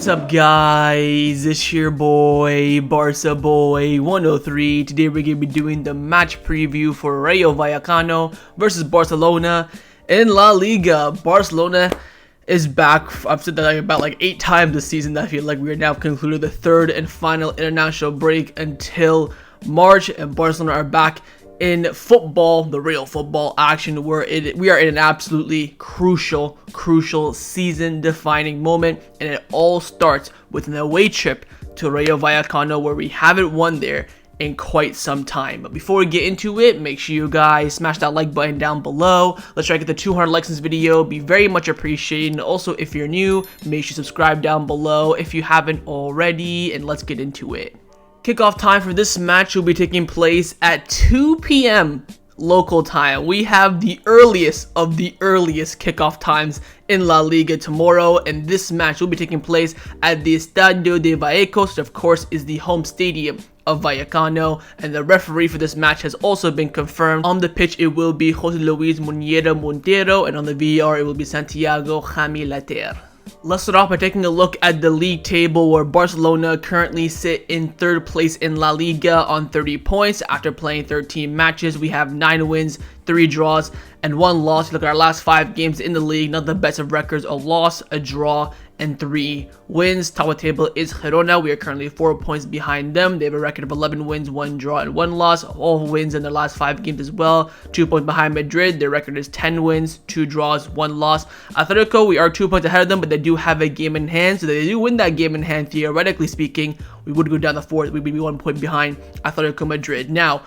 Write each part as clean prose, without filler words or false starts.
What's up, guys? It's your boy, Barca Boy 103. Today we're going to be doing the match preview for Rayo Vallecano versus Barcelona in La Liga. Barcelona is back. I've said that about like 8 times this season. I feel like we are now concluded the third and final international break until March, and Barcelona are back in football, the real football action, where we are in an absolutely crucial season-defining moment, and it all starts with an away trip to Rayo Vallecano, where we haven't won there in quite some time. But before we get into it, make sure you guys smash that like button down below. Let's try to get the 200 likes in this video. Be very much appreciated. And also, if you're new, make sure you subscribe down below if you haven't already, and let's get into it. Kickoff time for this match will be taking place at 2 p.m. local time. We have the earliest of the earliest kickoff times in La Liga tomorrow, and this match will be taking place at the Estadio de Vallecas, which of course is the home stadium of Vallecano, and the referee for this match has also been confirmed. On the pitch it will be Jose Luis Munera Montero, and on the VAR it will be Santiago Jamilater. Let's start off by taking a look at the league table, where Barcelona currently sit in 3rd place in La Liga on 30 points. After playing 13 matches, we have 9 wins, 3 draws, and 1 loss. Look at our last 5 games in the league, not the best of records: a loss, a draw, and 3 wins. Top of the table is Girona. We are currently 4 points behind them. They have a record of 11 wins, 1 draw, and 1 loss. All wins in their last 5 games as well. 2 points behind Madrid. Their record is 10 wins, 2 draws, 1 loss. Atletico, we are 2 points ahead of them, but they do have a game in hand. So they do win that game in hand, theoretically speaking, we would go down the 4th. We'd be 1 point behind Atletico Madrid. Now,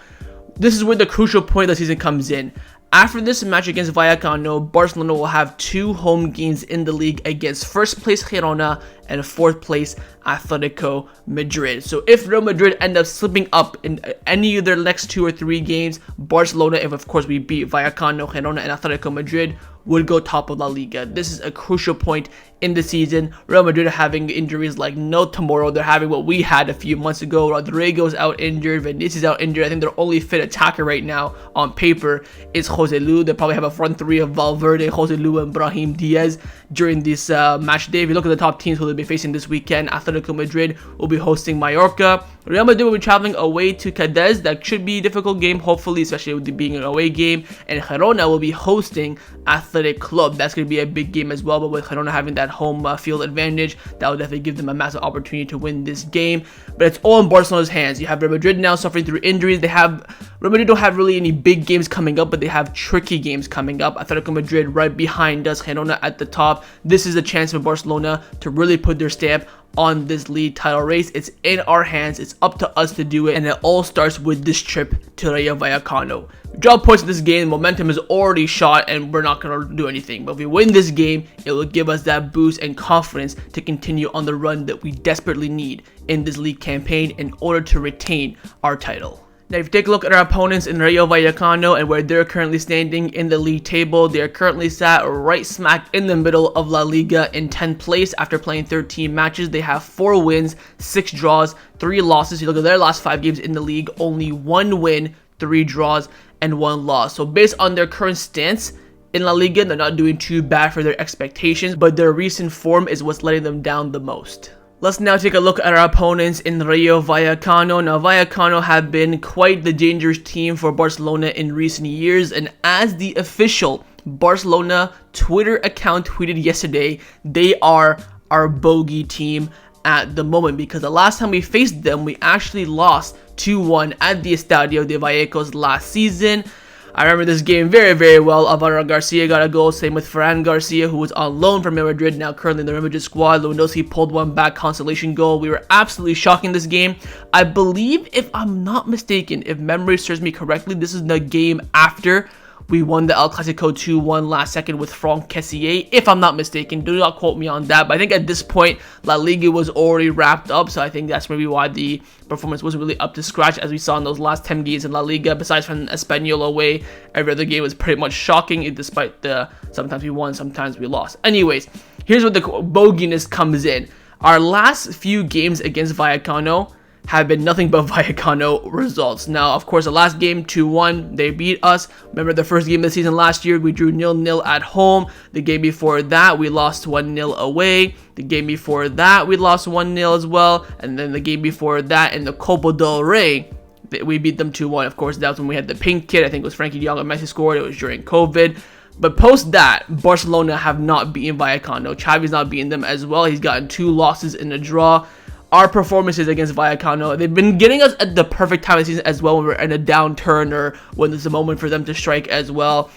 this is where the crucial point of the season comes in. After this match against Vallecano, Barcelona will have 2 home games in the league against 1st place Girona and 4th place Atletico Madrid. So if Real Madrid end up slipping up in any of their next 2 or 3 games, Barcelona, if of course we beat Vallecano, Girona, and Atletico Madrid, would go top of La Liga. This is a crucial point in the season. Real Madrid are having injuries like no tomorrow. They're having what we had a few months ago. Rodrigo's out injured, Vinicius out injured. I think their only fit attacker right now on paper is Jose Lu. They probably have a front 3 of Valverde, Jose Lu, and Brahim Diaz during this match day. If you look at the top teams who they'll be facing this weekend, Atletico Madrid will be hosting Mallorca. Real Madrid will be traveling away to Cadiz. That should be a difficult game, hopefully, especially with it being an away game. And Girona will be hosting Athletic Club. That's going to be a big game as well, but with Girona having that home field advantage, that will definitely give them a massive opportunity to win this game. But it's all in Barcelona's hands. You have Real Madrid now suffering through injuries. Real Madrid don't have really any big games coming up, but they have tricky games coming up. Atletico Madrid right behind us, Girona at the top. This is a chance for Barcelona to really put their stamp on this league title race. It's in our hands. It's up to us to do it, and it all starts with this trip to Rayo Vallecano. We drop points in this game, momentum is already shot, and we're not going to do anything. But if we win this game, it will give us that boost and confidence to continue on the run that we desperately need in this league campaign in order to retain our title. Now, if you take a look at our opponents in Rayo Vallecano and where they're currently standing in the league table, they are currently sat right smack in the middle of La Liga in 10th place after playing 13 matches. They have 4 wins, 6 draws, 3 losses. You look at their last 5 games in the league, only 1 win, 3 draws, and 1 loss. So based on their current stance in La Liga, they're not doing too bad for their expectations, but their recent form is what's letting them down the most. Let's now take a look at our opponents in Rayo Vallecano. Now, Vallecano have been quite the dangerous team for Barcelona in recent years, and as the official Barcelona Twitter account tweeted yesterday, they are our bogey team at the moment, because the last time we faced them, we actually lost 2-1 at the Estadio de Vallecas last season. I remember this game very, very well. Alvaro Garcia got a goal, same with Ferran Garcia, who was on loan from Real Madrid, now currently in the Real Madrid squad. Lewandowski pulled one back, consolation goal. We were absolutely shocking this game. I believe, if I'm not mistaken, if memory serves me correctly, this is the game after we won the El Clasico 2-1 last second with Franck Kessié, if I'm not mistaken. Do not quote me on that, but I think at this point, La Liga was already wrapped up, so I think that's maybe why the performance wasn't really up to scratch, as we saw in those last 10 games in La Liga. Besides from Espanyol away, every other game was pretty much shocking, despite the sometimes we won, sometimes we lost. Anyways, here's where the boginess comes in. Our last few games against Vallecano have been nothing but Vallecano results. Now, of course, the last game, 2-1, they beat us. Remember the first game of the season last year, we drew 0-0 at home. The game before that, we lost 1-0 away. The game before that, we lost 1-0 as well. And then the game before that in the Copa del Rey, we beat them 2-1. Of course, that was when we had the pink kid. I think it was Frankie de Jong and Messi scored. It was during COVID. But post that, Barcelona have not beaten Vallecano. Xavi's not beaten them as well. He's gotten 2 losses in a draw. Our performances against Vallecano, they've been getting us at the perfect time of the season as well, when we're in a downturn or when there's a moment for them to strike as well.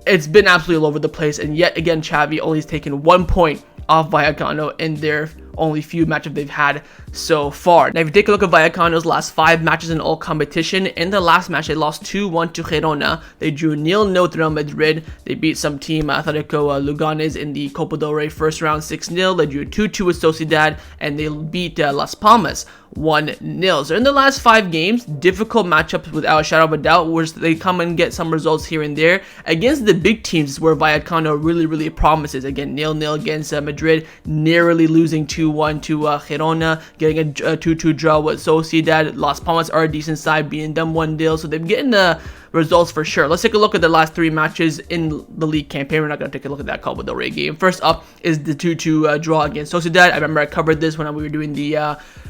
It's been absolutely all over the place, and yet again, Xavi only has taken 1 point off Vallecano in their only few matches they've had so far. Now, if you take a look at Vallecano's last 5 matches in all competition, in the last match, they lost 2-1 to Girona. They drew 0-0 to Real Madrid. They beat some team, Atletico Luganes, in the Copa del Rey first round 6-0. They drew 2-2 with Sociedad, and they beat Las Palmas 1-0. So in the last 5 games, difficult matchups without a shadow of a doubt, where they come and get some results here and there. Against the big teams is where Vallecano really promises. Again, 0-0 against Madrid, narrowly losing 2-1 to Girona, getting a 2-2 draw with Sociedad. Las Palmas are a decent side, beating them 1-0, so they've getting the results for sure. Let's take a look at the last 3 matches in the league campaign. We're not going to take a look at that Copa del Rey game. First up is the 2-2 draw against Sociedad. I remember I covered this when we were doing the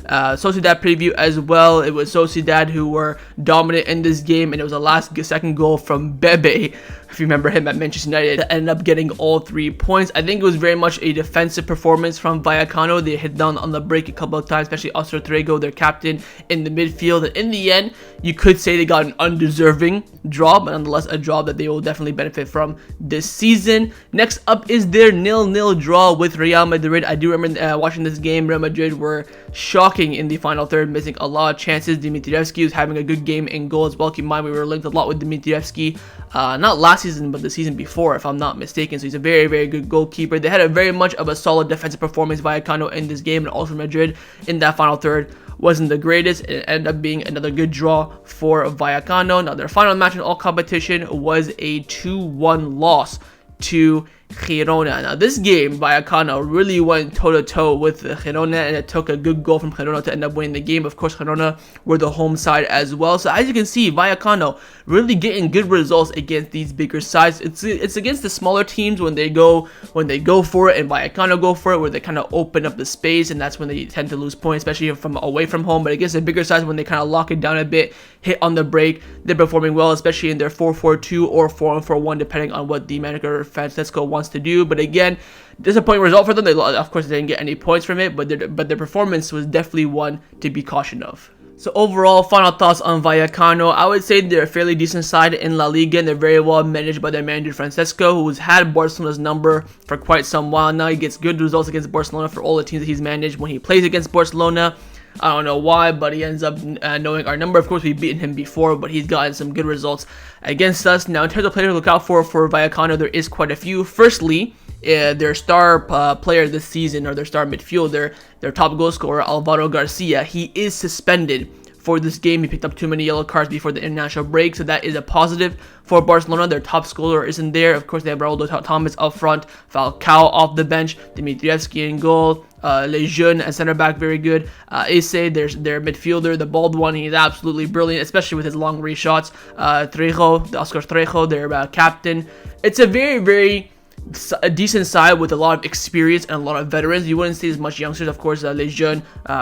Sociedad preview as well. It was Sociedad who were dominant in this game, and it was the second goal from Bebe, if you remember him, at Manchester United, that ended up getting all 3 points. I think it was very much a defensive performance from Vallecano. They hit down on the break a couple of times, especially Oscar Trejo, their captain, in the midfield. And in the end, you could say they got an undeserving draw, but nonetheless a draw that they will definitely benefit from this season. Next up is their 0-0 draw with Real Madrid. I do remember watching this game. Real Madrid were shocking in the final third, missing a lot of chances. Dimitrievski was having a good game in goal as well. Keep in mind, we were linked a lot with Dimitrievski, not last season, but the season before, if I'm not mistaken. So he's a very good goalkeeper. They had a very much of a solid defensive performance, Vallecano, in this game, and also Madrid in that final third wasn't the greatest. It ended up being another good draw for Vallecano. Now, their final match in all competition was a 2-1 loss to Girona. Now, this game, Vallecano really went toe-to-toe with Girona, and it took a good goal from Girona to end up winning the game. Of course, Girona were the home side as well. So as you can see, Vallecano really getting good results against these bigger sides. It's against the smaller teams when they go for it, and Vallecano go for it, where they kind of open up the space, and that's when they tend to lose points, especially from away from home. But against the bigger sides, when they kind of lock it down a bit, hit on the break, they're performing well, especially in their 4-4-2 or 4-4-1, depending on what the manager Francesco wants to do. But again, disappointing result for them. They, of course, they didn't get any points from it, but their performance was definitely one to be cautioned of. So overall, final thoughts on Vallecano. I would say they're a fairly decent side in La Liga, and they're very well managed by their manager Francesco, who's had Barcelona's number for quite some while now. He gets good results against Barcelona for all the teams that he's managed. When he plays against Barcelona, I don't know why, but he ends up knowing our number. Of course, we've beaten him before, but he's gotten some good results against us. Now, in terms of players to look out for Vallecano, there is quite a few. Firstly, their star player this season, or their star midfielder, their top goal scorer, Alvaro Garcia, he is suspended for this game. He picked up too many yellow cards before the international break, so that is a positive for Barcelona. Their top scorer isn't there. Of course, they have Raúl Thomas up front, Falcao off the bench, Dimitrievski in goal, Lejeune at center back, very good. Isse, their midfielder, the bald one, he's absolutely brilliant, especially with his long range shots. Oscar Trejo, their captain. It's a very a decent side with a lot of experience and a lot of veterans. You wouldn't see as much youngsters. Of course, Lejeune,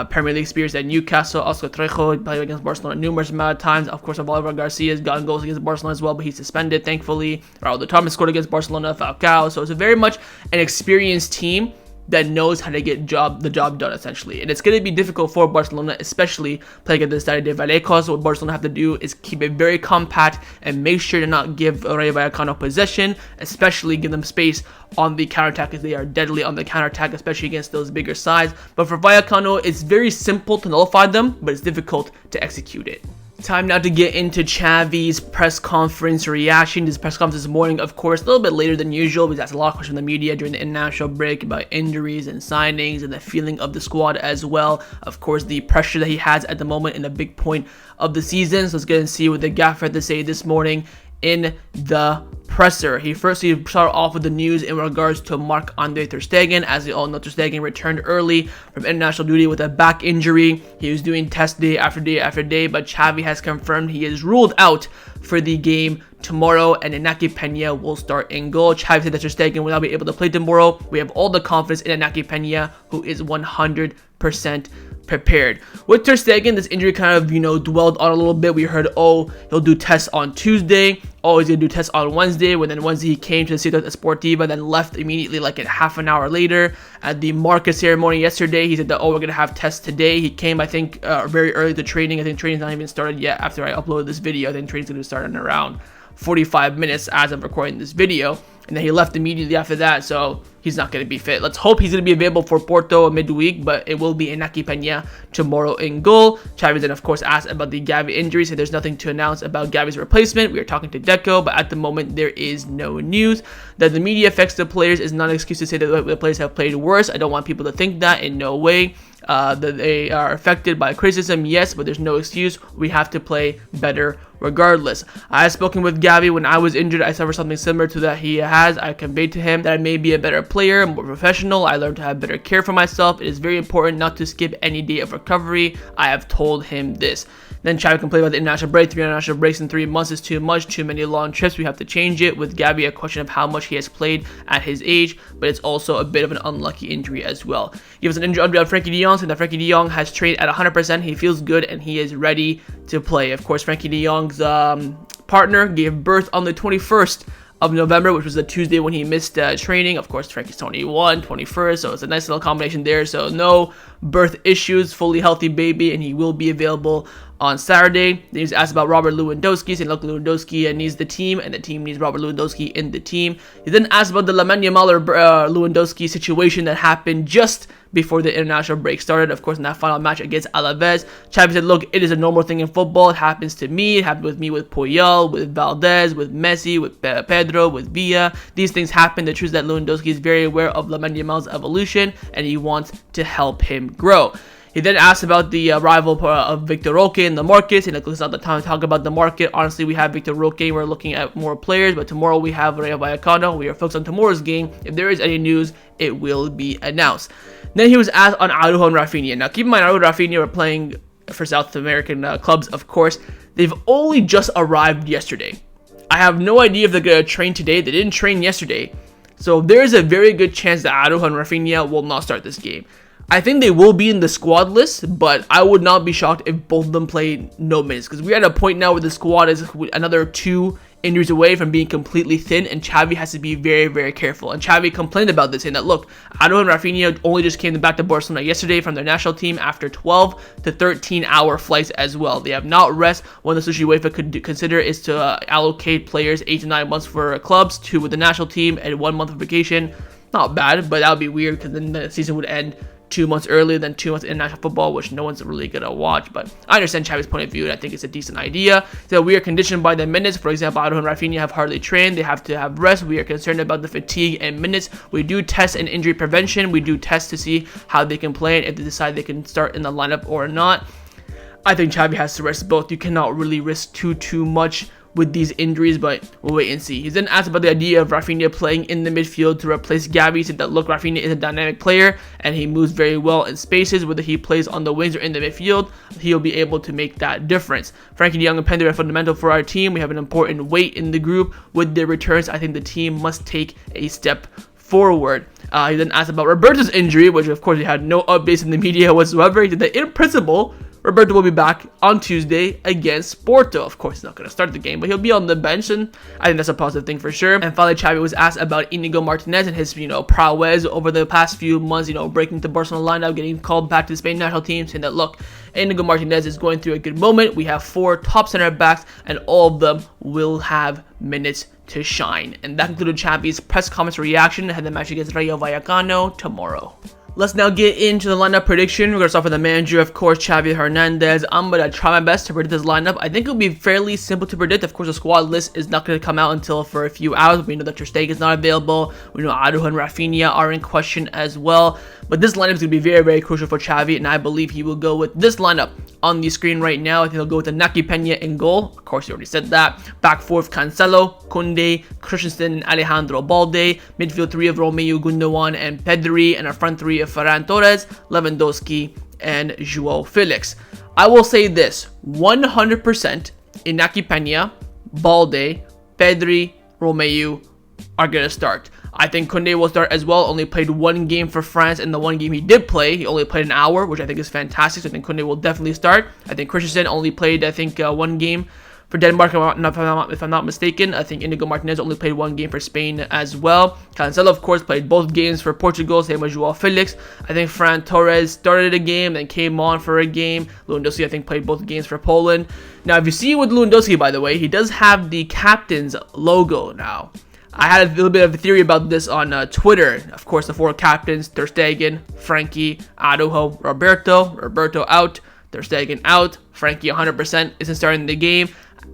Premier League experience at Newcastle. Oscar Trejo played against Barcelona numerous amount of times. Of course, Alvaro Garcia has gotten goals against Barcelona as well, but he's suspended, thankfully. Raúl Thomas scored against Barcelona, Falcao. So it's a very much an experienced team that knows how to get the job done, essentially. And it's going to be difficult for Barcelona, especially playing at the Estadio de Vallecas. What Barcelona have to do is keep it very compact and make sure to not give Rayo Vallecano possession, especially give them space on the counterattack, because they are deadly on the counterattack, especially against those bigger sides. But for Vallecano, it's very simple to nullify them, but it's difficult to execute it. Time now to get into Xavi's press conference reaction. This press conference this morning, of course, a little bit later than usual, because that's a lot of questions from the media during the international break about injuries and signings and the feeling of the squad as well. Of course, the pressure that he has at the moment in a big point of the season. So let's get and see what the gaffer had to say this morning in the presser. He started off with the news in regards to Marc-Andre ter Stegen. As we all know, ter Stegen returned early from international duty with a back injury. He was doing tests day after day after day, but Xavi has confirmed he is ruled out for the game tomorrow, and Inaki Peña will start in goal. Xavi said that ter Stegen will not be able to play tomorrow. We have all the confidence in Inaki Peña, who is 100% prepared. With ter Stegen, this injury kind of, dwelled on a little bit. We heard, oh, he'll do tests on Tuesday. Oh, he's going to do tests on Wednesday. When then Wednesday he came to the Ciudad Esportiva, then left immediately like a half an hour later. At the Marca ceremony yesterday, he said that, oh, we're going to have tests today. He came, I think, very early to training. I think training's not even started yet after I uploaded this video. I think training's going to start in around 45 minutes as I'm recording this video. And then he left immediately after that, so he's not going to be fit. Let's hope he's going to be available for Porto midweek, but it will be Inaki Peña tomorrow in goal. Xavi then, of course, asked about the Gavi injury, so there's nothing to announce about Gavi's replacement. We are talking to Deco, but at the moment, there is no news. That the media affects the players is not an excuse to say that the players have played worse. I don't want people to think that, in no way. That they are affected by criticism, yes, but there's no excuse. We have to play better regardless. I have spoken with Gavi when I was injured. I suffered something similar to that he has. I conveyed to him that I may be a better player, more professional. I learned to have better care for myself. It is very important not to skip any day of recovery. I have told him this. Then Xavi complained about the international break. 3 international breaks in 3 months is too much. Too many long trips. We have to change it. With Gavi, a question of how much he has played at his age, but it's also a bit of an unlucky injury as well. He was an injury on Frenkie de Jong, saying that Frenkie de Jong has trained at 100%. He feels good and he is ready to play. Of course, Frenkie de Jong's partner gave birth on the 21st of November, which was a Tuesday when he missed training. Of course, Frankie's 21, 21st, so it's a nice little combination there. So no birth issues, fully healthy baby, and he will be available on Saturday. Then he was asked about Robert Lewandowski, saying, look, Lewandowski needs the team, and the team needs Robert Lewandowski in the team. He then asked about the Lamine Yamal Lewandowski situation that happened just before the international break started, of course, in that final match against Alaves. Xavi said, look, it is a normal thing in football. It happens to me. It happened with me with Puyol, with Valdez, with Messi, with Pedro, with Villa. These things happen. The truth is that Lewandowski is very aware of Lamine Yamal's evolution, and he wants to help him grow. He then asked about the arrival of Victor Roque in the market, and it's not the time to talk about the market. Honestly, we have Victor Roque. We're looking at more players, but tomorrow we have Rayo Vallecano. We are focused on tomorrow's game. If there is any news, it will be announced. Then he was asked on Araujo and Raphinha. Now, keep in mind, Araujo and Raphinha were playing for South American clubs, of course. They've only just arrived yesterday. I have no idea if they're going to train today. They didn't train yesterday. So there is a very good chance that Araujo and Raphinha will not start this game. I think they will be in the squad list, but I would not be shocked if both of them play no minutes, because we're at a point now where the squad is another 2 injuries away from being completely thin, and Xavi has to be very, very careful. And Xavi complained about this, saying that, look, Araujo and Raphinha only just came back to Barcelona yesterday from their national team after 12 to 13-hour flights as well. They have not rest. One of the sushi UEFA could consider is to allocate players 8 to 9 months for clubs, 2 with the national team, and 1 month of vacation. Not bad, but that would be weird, because then the season would end 2 months earlier than 2 months in international football, which no one's really gonna watch. But I understand Xavi's point of view, and I think it's a decent idea. So we are conditioned by the minutes. For example, Araujo and Raphinha have hardly trained. They have to have rest. We are concerned about the fatigue and minutes. We do test and injury prevention. We do test to see how they can play and if they decide they can start in the lineup or not. I think Xavi has to rest both. You cannot really risk too much with these injuries, but we'll wait and see. He's then asked about the idea of Raphinha playing in the midfield to replace Gavi. He said that, look, Raphinha is a dynamic player and he moves very well in spaces. Whether he plays on the wings or in the midfield, he'll be able to make that difference. Frenkie de Jong and Pedri are fundamental for our team. We have an important weight in the group. With their returns, I think the team must take a step forward. He then asked about Roberto's injury, which of course he had no updates in the media whatsoever. He said that in principle, Roberto will be back on Tuesday against Porto. Of course, he's not going to start the game, but he'll be on the bench, and I think that's a positive thing for sure. And finally, Xavi was asked about Inigo Martinez and his, prowess over the past few months, breaking the Barcelona lineup, getting called back to the Spain national team, saying that, look, Inigo Martinez is going through a good moment. We have 4 top center backs, and all of them will have minutes to shine. And that concluded Xavi's press conference reaction ahead of the match against Rayo Vallecano tomorrow. Let's now get into the lineup prediction. We're going to start with the manager, of course, Xavi Hernandez. I'm going to try my best to predict this lineup. I think it'll be fairly simple to predict. Of course, the squad list is not going to come out until for a few hours. We know that ter Stegen is not available. We know Araujo and Raphinha are in question as well. But this lineup is going to be very, very crucial for Xavi, and I believe he will go with this lineup. on the screen right now. I think they'll go with the Naki Peña in goal. Of course, you already said that. Back 4 of Cancelo, Koundé, Christensen, and Alejandro Balde. Midfield 3 of Romeu, Gundogan, and Pedri. And our front 3 of Ferran Torres, Lewandowski, and Joao Felix. I will say this, 100% Inaki Peña, Balde, Pedri, Romeu are going to start. I think Koundé will start as well. Only played 1 game for France, and the 1 game he did play, he only played an hour, which I think is fantastic. So I think Koundé will definitely start. I think Christensen only played, I think, 1 game for Denmark, if I'm not mistaken. I think Inigo Martinez only played 1 game for Spain as well. Cancelo, of course, played both games for Portugal, same as Joao Felix. I think Ferran Torres started a game, then came on for a game. Lewandowski, I think, played both games for Poland. Now, if you see with Lewandowski, by the way, he does have the captain's logo now. I had a little bit of a theory about this on Twitter. Of course, the 4 captains, Ter Stegen, Frankie, Araujo, Roberto out, Ter Stegen out, Frankie 100% isn't starting the game.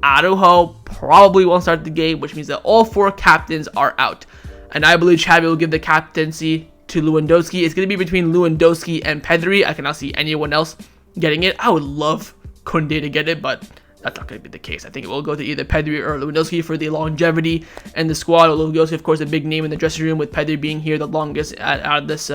Araujo probably won't start the game, which means that all 4 captains are out. And I believe Xavi will give the captaincy to Lewandowski. It's going to be between Lewandowski and Pedri. I cannot see anyone else getting it. I would love Koundé to get it, but that's not going to be the case. I think it will go to either Pedri or Lewandowski for the longevity and the squad. Lewandowski, of course, a big name in the dressing room, with Pedri being here the longest out of this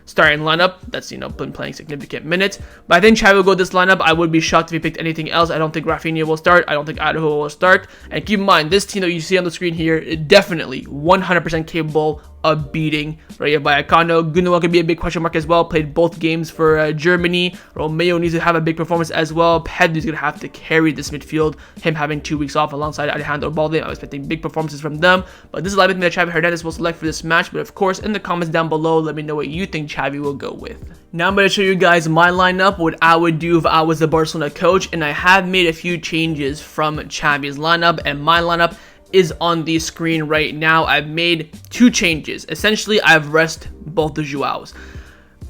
starting lineup. That's, been playing significant minutes. But I think Xavi will go this lineup. I would be shocked if he picked anything else. I don't think Raphinha will start. I don't think Araujo will start. And keep in mind, this team that you see on the screen here is definitely 100% capable of beating Rayo Vallecano. Gundogan could be a big question mark as well. Played both games for Germany. Romeu needs to have a big performance as well. Pedri's going to have to carry this midfield. Him having 2 weeks off alongside Alejandro Balde. I'm expecting big performances from them. But this is everything that Xavi Hernandez will select for this match. But of course, in the comments down below, let me know what you think Xavi will go with. Now I'm going to show you guys my lineup, what I would do if I was the Barcelona coach. And I have made a few changes from Xavi's lineup, and my lineup is on the screen right now. I've made 2 changes. Essentially, I've rested both the Joaos.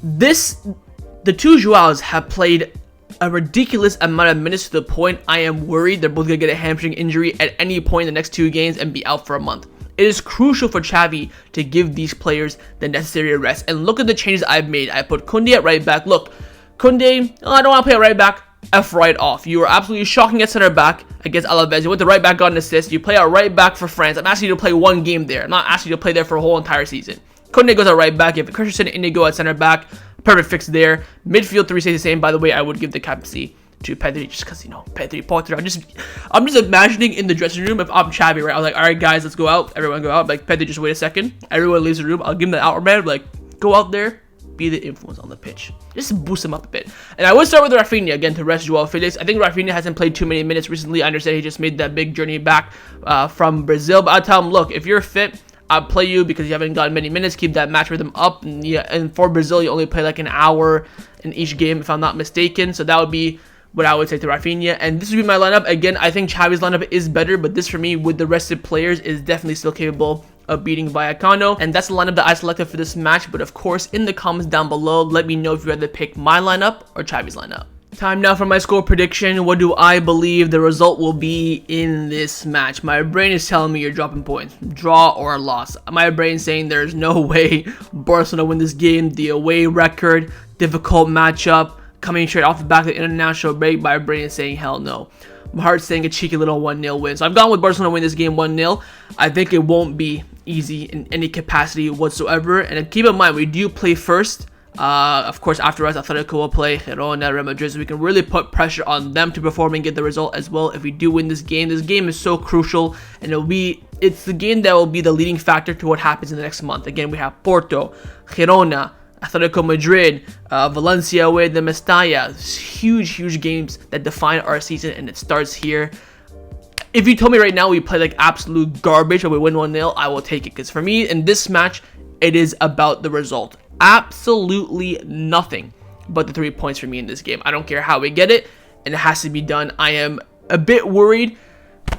The 2 Joaos have played a ridiculous amount of minutes to the point I am worried they're both going to get a hamstring injury at any point in the next 2 games and be out for a month. It is crucial for Xavi to give these players the necessary rest. And look at the changes I've made. I put Koundé at right back. Look, Koundé, I don't want to play at right back. F right off. You were absolutely shocking at center back against Alaves. You went to right back, got an assist. You play at right back for France. I'm asking you to play 1 game there. I'm not asking you to play there for a whole entire season. Koundé goes at right back. You have Christensen and Inigo at center back. Perfect fix there. Midfield 3 stays the same. By the way, I would give the captaincy to Pedri just because, Pedri, Potter. I'm just imagining in the dressing room if I'm Xavi, right? I was like, all right, guys, let's go out. Everyone go out. Like, Pedri, just wait a second. Everyone leaves the room. I'll give him the outer man. Like, go out there. Be the influence on the pitch. Just boost him up a bit. And I would start with Raphinha again to rest Joao Felix. I think Raphinha hasn't played too many minutes recently. I understand he just made that big journey back from Brazil. But I'll tell him, look, if you're fit, I'll play you because you haven't gotten many minutes. Keep that match rhythm up. And for Brazil, you only play like an hour in each game, if I'm not mistaken. So that would be what I would say to Raphinha. And this would be my lineup. Again, I think Xavi's lineup is better, but this for me, with the rested players, is definitely still capable of beating Vallecano. And that's the lineup that I selected for this match. But of course, in the comments down below, let me know if you'd rather pick my lineup or Xavi's lineup. Time now for my score prediction. What do I believe the result will be in this match? My brain is telling me you're dropping points. Draw or loss. My brain saying there's no way Barcelona win this game. The away record, difficult matchup, coming straight off the back of the international break. My brain is saying hell no. My heart's saying a cheeky little 1-0 win. So I've gone with Barcelona to win this game 1-0. I think it won't be easy in any capacity whatsoever. And keep in mind, we do play first. Of course, after us, Atletico will play Girona, Real Madrid, so we can really put pressure on them to perform and get the result as well if we do win this game. This game is so crucial, and it's the game that will be the leading factor to what happens in the next month. Again, we have Porto, Girona, Atletico Madrid, Valencia away, the Mestalla. Huge games that define our season, and it starts here. If you told me right now we play like absolute garbage or we win 1-0, I will take it. Because for me, in this match, it is about the result. Absolutely nothing but the 3 points for me in this game. I don't care how we get it, and it has to be done. I am a bit worried,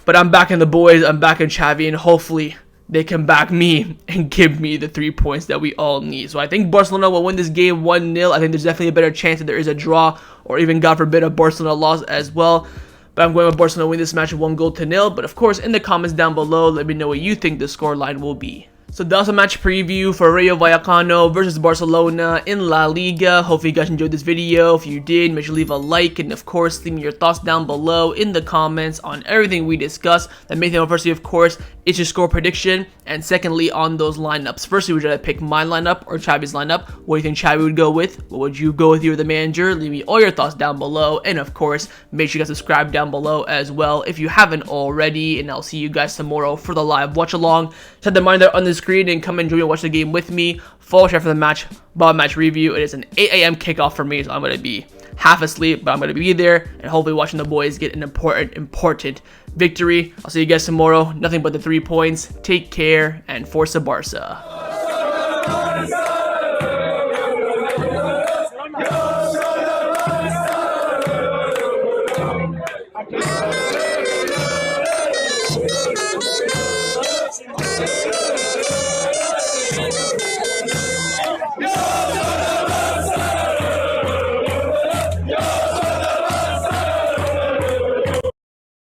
but I'm backing the boys. I'm backing Xavi, and hopefully they can back me and give me the 3 points that we all need. So I think Barcelona will win this game 1-0. I think there's definitely a better chance that there is a draw, or even, God forbid, a Barcelona loss as well. But I'm going with Barcelona win this match 1-0. But of course, in the comments down below, let me know what you think the scoreline will be. So that's a match preview for Rayo Vallecano versus Barcelona in La Liga. Hopefully you guys enjoyed this video. If you did, make sure to leave a like, and of course leave me your thoughts down below in the comments on everything we discussed. The main thing firstly, of course, is your score prediction, and secondly on those lineups. Firstly, would you like to pick my lineup or Xavi's lineup? What do you think Xavi would go with? What would you go with? You're the manager. Leave me all your thoughts down below, and of course make sure you guys subscribe down below as well if you haven't already, and I'll see you guys tomorrow for the live watch along. Set the reminder on the screen and come and join me and watch the game with me. Follow share for the match, match review. It is an 8 a.m. kickoff for me, so I'm going to be half asleep, but I'm going to be there and hopefully watching the boys get an important victory. I'll see you guys tomorrow. Nothing but the 3 points. Take care and Forza Barca.